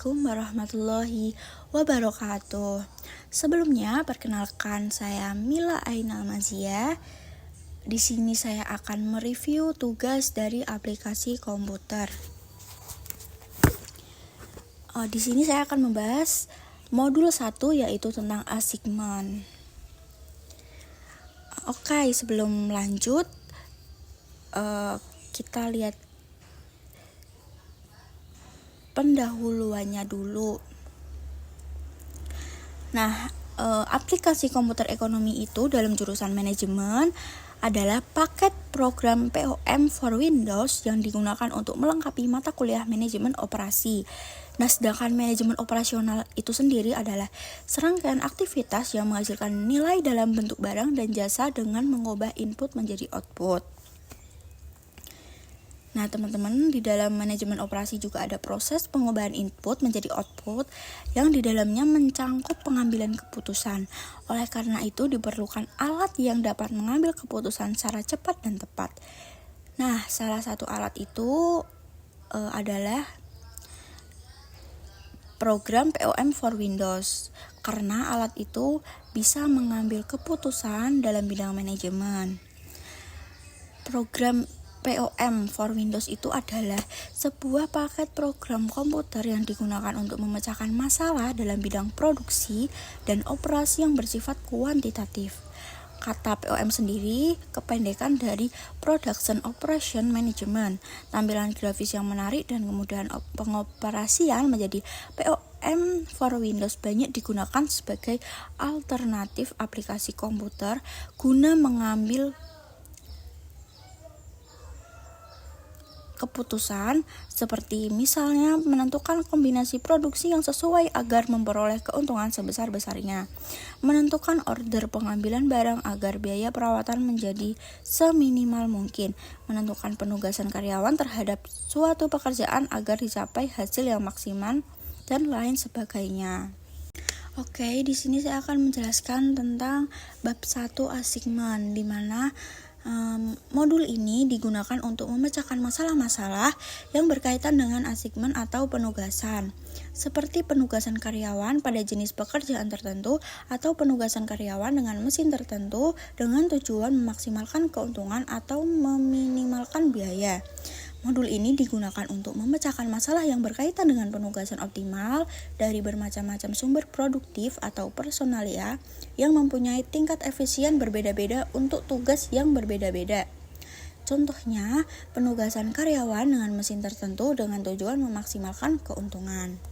Assalamualaikum warahmatullahi wabarakatuh. Sebelumnya, perkenalkan saya Mila Ainal Mazia. Di sini saya akan mereview tugas dari aplikasi komputer. Di sini saya akan membahas modul 1 yaitu tentang assignment. Oke, sebelum lanjut, kita lihat pendahuluannya dulu. Nah, aplikasi komputer ekonomi itu dalam jurusan manajemen adalah paket program POM for Windows yang digunakan untuk melengkapi mata kuliah manajemen operasi. Nah, sedangkan manajemen operasional itu sendiri adalah serangkaian aktivitas yang menghasilkan nilai dalam bentuk barang dan jasa dengan mengubah input menjadi output. Nah, teman-teman, di dalam manajemen operasi juga ada proses pengubahan input menjadi output yang di dalamnya mencangkup pengambilan keputusan. Oleh karena itu, diperlukan alat yang dapat mengambil keputusan secara cepat dan tepat. Nah, salah satu alat itu adalah program POM for Windows, karena alat itu bisa mengambil keputusan dalam bidang manajemen. Program POM for Windows itu adalah sebuah paket program komputer yang digunakan untuk memecahkan masalah dalam bidang produksi dan operasi yang bersifat kuantitatif. Kata POM sendiri kependekan dari Production Operation Management. Tampilan grafis yang menarik dan kemudahan pengoperasian menjadi POM for Windows banyak digunakan sebagai alternatif aplikasi komputer guna mengambil keputusan seperti misalnya menentukan kombinasi produksi yang sesuai agar memperoleh keuntungan sebesar-besarnya, menentukan order pengambilan barang agar biaya perawatan menjadi seminimal mungkin, menentukan penugasan karyawan terhadap suatu pekerjaan agar dicapai hasil yang maksimal, dan lain sebagainya. Oke, di sini saya akan menjelaskan tentang bab 1 assignment, di mana modul ini digunakan untuk memecahkan masalah-masalah yang berkaitan dengan assignment atau penugasan, seperti penugasan karyawan pada jenis pekerjaan tertentu atau penugasan karyawan dengan mesin tertentu dengan tujuan memaksimalkan keuntungan atau meminimalkan biaya. Modul ini digunakan untuk memecahkan masalah yang berkaitan dengan penugasan optimal dari bermacam-macam sumber produktif atau personalia yang mempunyai tingkat efisien berbeda-beda untuk tugas yang berbeda-beda. Contohnya, penugasan karyawan dengan mesin tertentu dengan tujuan memaksimalkan keuntungan.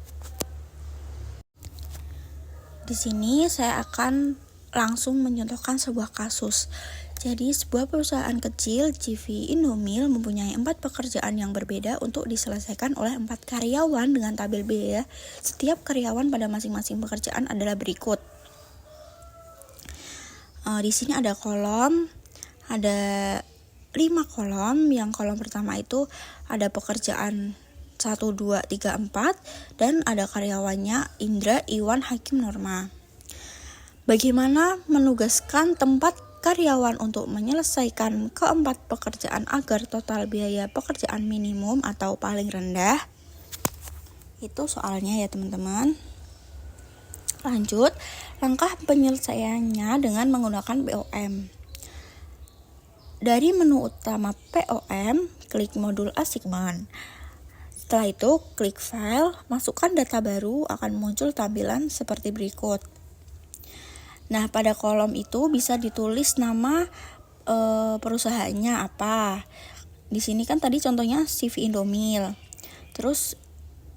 Di sini saya akan langsung menyontohkan sebuah kasus. Jadi, sebuah perusahaan kecil CV Indomil mempunyai 4 pekerjaan yang berbeda untuk diselesaikan oleh 4 karyawan dengan tabel biaya. Setiap karyawan pada masing-masing pekerjaan adalah berikut. Di sini ada kolom, ada 5 kolom. Yang kolom pertama itu ada pekerjaan 1, 2, 3, 4 dan ada karyawannya Indra, Iwan, Hakim, Norma. Bagaimana menugaskan tempat karyawan untuk menyelesaikan keempat pekerjaan agar total biaya pekerjaan minimum atau paling rendah? Itu soalnya ya teman-teman. Lanjut, langkah penyelesaiannya dengan menggunakan POM. Dari menu utama POM, klik modul assignment. Setelah itu, klik file, masukkan data baru, akan muncul tampilan seperti berikut. Nah, pada kolom itu bisa ditulis nama perusahaannya apa. Di sini kan tadi contohnya CV Indomil. Terus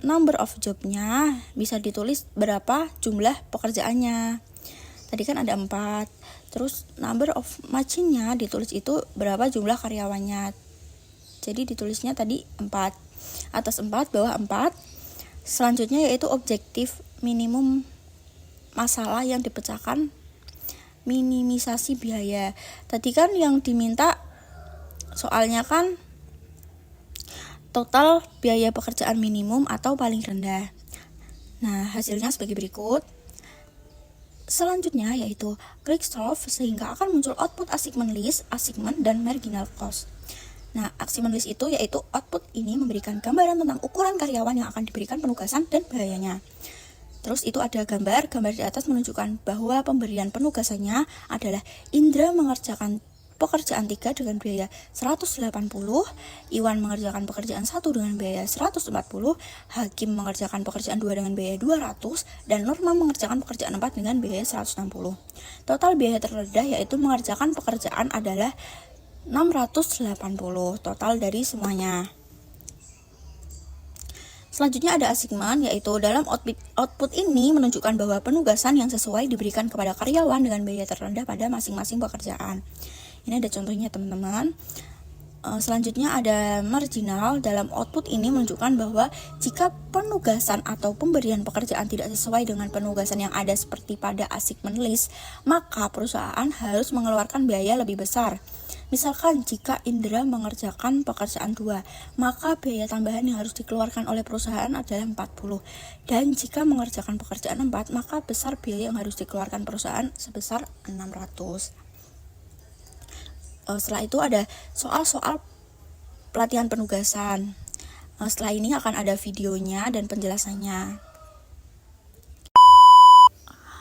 number of job-nya bisa ditulis berapa jumlah pekerjaannya. Tadi kan ada 4. Terus number of machine-nya ditulis itu berapa jumlah karyawannya. Jadi ditulisnya tadi 4. Atas 4, bawah 4. Selanjutnya yaitu objektif minimum masalah yang dipecahkan, minimisasi biaya. Tadi kan yang diminta soalnya kan total biaya pekerjaan minimum atau paling rendah. Nah, hasilnya sebagai berikut. Selanjutnya yaitu klik solve sehingga akan muncul output assignment list, assignment, dan marginal cost. Nah, aksi menulis itu yaitu output ini memberikan gambaran tentang ukuran karyawan yang akan diberikan penugasan dan biayanya. Terus itu ada gambar di atas menunjukkan bahwa pemberian penugasannya adalah Indra mengerjakan pekerjaan 3 dengan biaya 180, Iwan mengerjakan pekerjaan 1 dengan biaya 140, Hakim mengerjakan pekerjaan 2 dengan biaya 200, dan Norma mengerjakan pekerjaan 4 dengan biaya 160. Total biaya terrendah yaitu mengerjakan pekerjaan adalah 680 total dari semuanya. Selanjutnya ada assignment, yaitu dalam output ini menunjukkan bahwa penugasan yang sesuai diberikan kepada karyawan dengan biaya terendah pada masing-masing pekerjaan. Ini ada contohnya teman-teman. Selanjutnya ada marginal. Dalam output ini menunjukkan bahwa jika penugasan atau pemberian pekerjaan tidak sesuai dengan penugasan yang ada seperti pada assignment list, maka perusahaan harus mengeluarkan biaya lebih besar. Misalkan jika Indra mengerjakan pekerjaan 2, maka biaya tambahan yang harus dikeluarkan oleh perusahaan adalah 40. Dan jika mengerjakan pekerjaan 4, maka besar biaya yang harus dikeluarkan perusahaan sebesar 600. Setelah itu ada soal-soal pelatihan penugasan. Setelah ini akan ada videonya dan penjelasannya.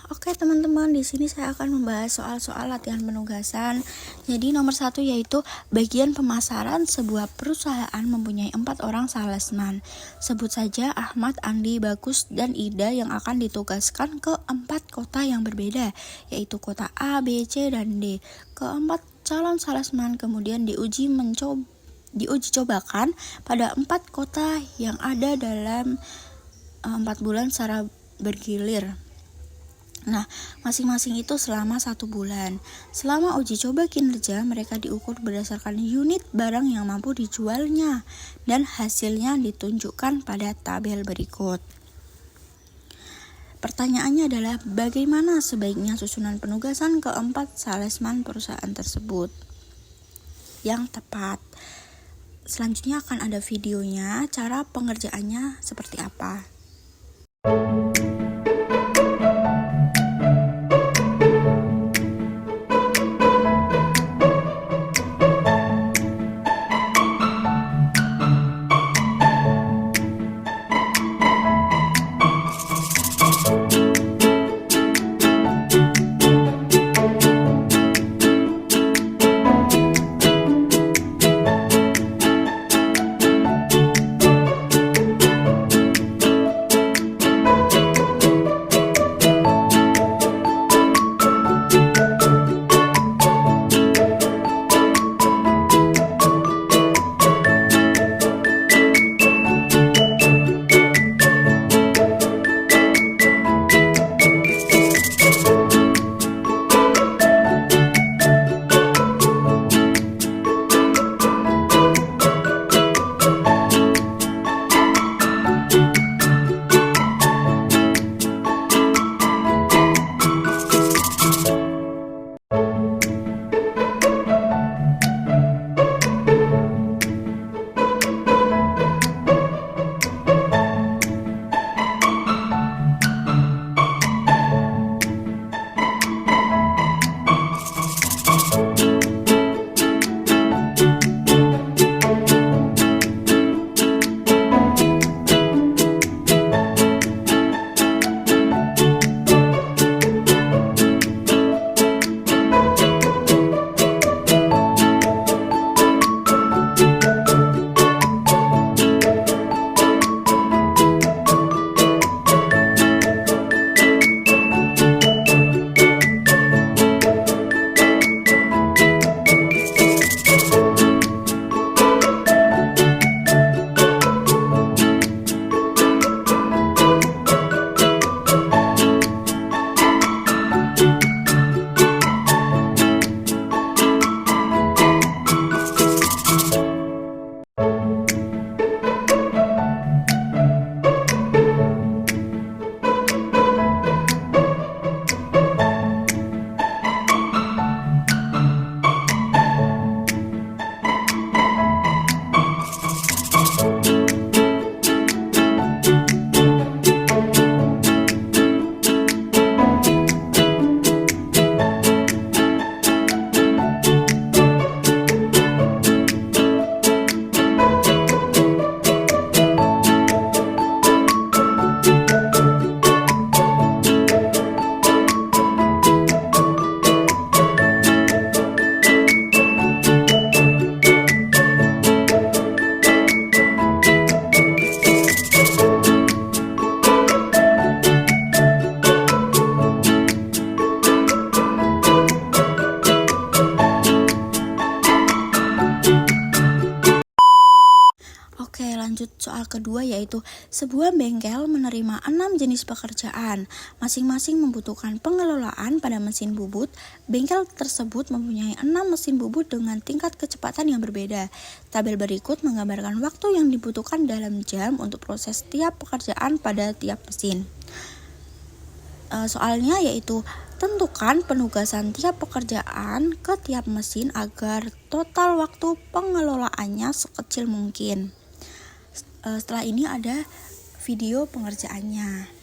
Oke teman-teman, di sini saya akan membahas soal-soal latihan penugasan. Jadi nomor 1 yaitu bagian pemasaran. Sebuah perusahaan mempunyai 4 orang salesman. Sebut saja Ahmad, Andi, Bagus, dan Ida yang akan ditugaskan ke 4 kota yang berbeda, yaitu kota A, B, C, dan D. Keempat calon salesman kemudian diuji cobakan pada 4 kota yang ada dalam 4 bulan secara bergilir. Nah, masing-masing itu selama 1 bulan. Selama uji coba kinerja, mereka diukur berdasarkan unit barang yang mampu dijualnya, dan hasilnya ditunjukkan pada tabel berikut. Pertanyaannya adalah bagaimana sebaiknya susunan penugasan ke-4 salesman perusahaan tersebut yang tepat. Selanjutnya akan ada videonya, cara pengerjaannya seperti apa. Lanjut soal kedua, yaitu sebuah bengkel menerima 6 jenis pekerjaan. Masing-masing membutuhkan pengelolaan pada mesin bubut. Bengkel tersebut mempunyai 6 mesin bubut dengan tingkat kecepatan yang berbeda. Tabel berikut menggambarkan waktu yang dibutuhkan dalam jam untuk proses tiap pekerjaan pada tiap mesin. Soalnya yaitu tentukan penugasan tiap pekerjaan ke tiap mesin agar total waktu pengelolaannya sekecil mungkin. Setelah ini ada video pengerjaannya.